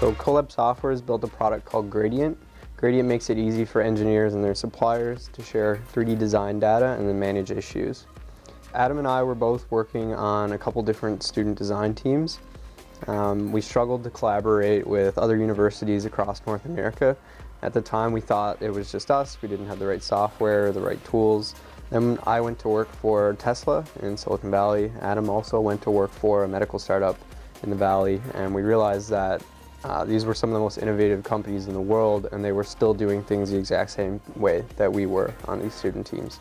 So CoLab Software has built a product called Gradient. Gradient makes it easy for engineers and their suppliers to share 3D design data and then manage issues. Adam and I were both working on a couple different student design teams. We struggled to collaborate with other universities across North America. At the time we thought it was just us, we didn't have the right software, the right tools. Then I went to work for Tesla in Silicon Valley. Adam also went to work for a medical startup in the Valley, and we realized that these were some of the most innovative companies in the world, and they were still doing things the exact same way that we were on these student teams.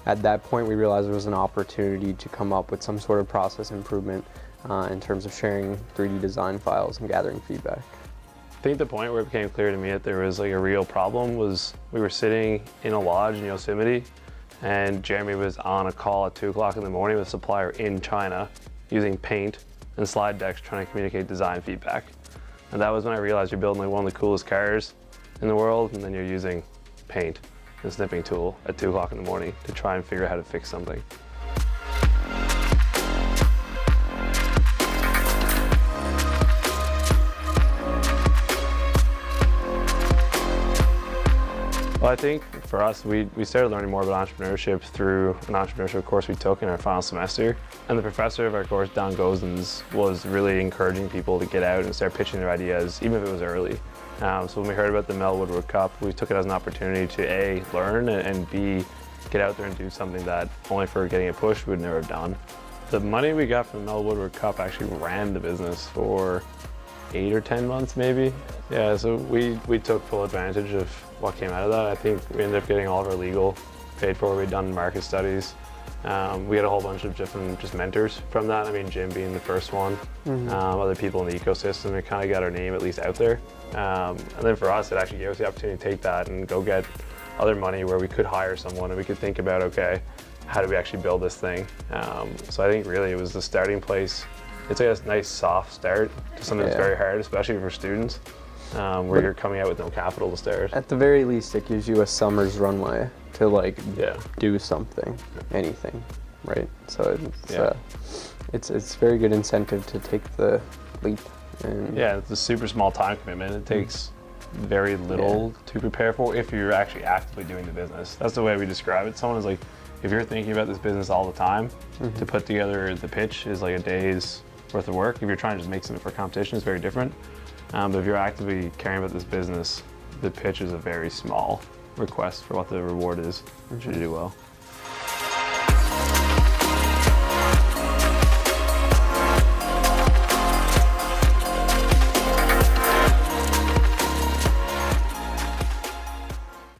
At that point we realized there was an opportunity to come up with some sort of process improvement in terms of sharing 3D design files and gathering feedback. I think the point where it became clear to me that there was like a real problem was we were sitting in a lodge in Yosemite, and Jeremy was on a call at 2 o'clock in the morning with a supplier in China using Paint and slide decks trying to communicate design feedback. And that was when I realized you're building like one of the coolest cars in the world, and then you're using Paint and snipping tool at 2 o'clock in the morning to try and figure out how to fix something. Well, I think for us, we started learning more about entrepreneurship through an entrepreneurship course we took in our final semester. And the professor of our course, Don Gozens, was really encouraging people to get out and start pitching their ideas, even if it was early. So when we heard about the Mel Woodward Cup, we took it as an opportunity to A, learn, and B, get out there and do something that only for getting it pushed we would never have done. The money we got from the Mel Woodward Cup actually ran the business for 8 or 10 months maybe. Yeah, so we took full advantage of what came out of that. I think we ended up getting all of our legal paid for. We'd done market studies. We had a whole bunch of different just mentors from that. I mean, Jim being the first one, other people in the ecosystem. It kind of got our name at least out there. And then for us, it actually gave us the opportunity to take that and go get other money where we could hire someone and we could think about, okay, how do we actually build this thing? So I think really it was the starting place. It's like a nice soft start to something that's very hard, especially for students, where you're coming out with no capital to start. At the very least, it gives you a summer's runway to like do something, anything, right? So it's very good incentive to take the leap. And yeah, it's a super small time commitment. It takes very little to prepare for if you're actually actively doing the business. That's the way we describe it. Someone is like, if you're thinking about this business all the time, to put together the pitch is like a day's worth of work. If you're trying to just make something for competition, it's very different. But if you're actively caring about this business, the pitch is a very small request for what the reward is should you do well.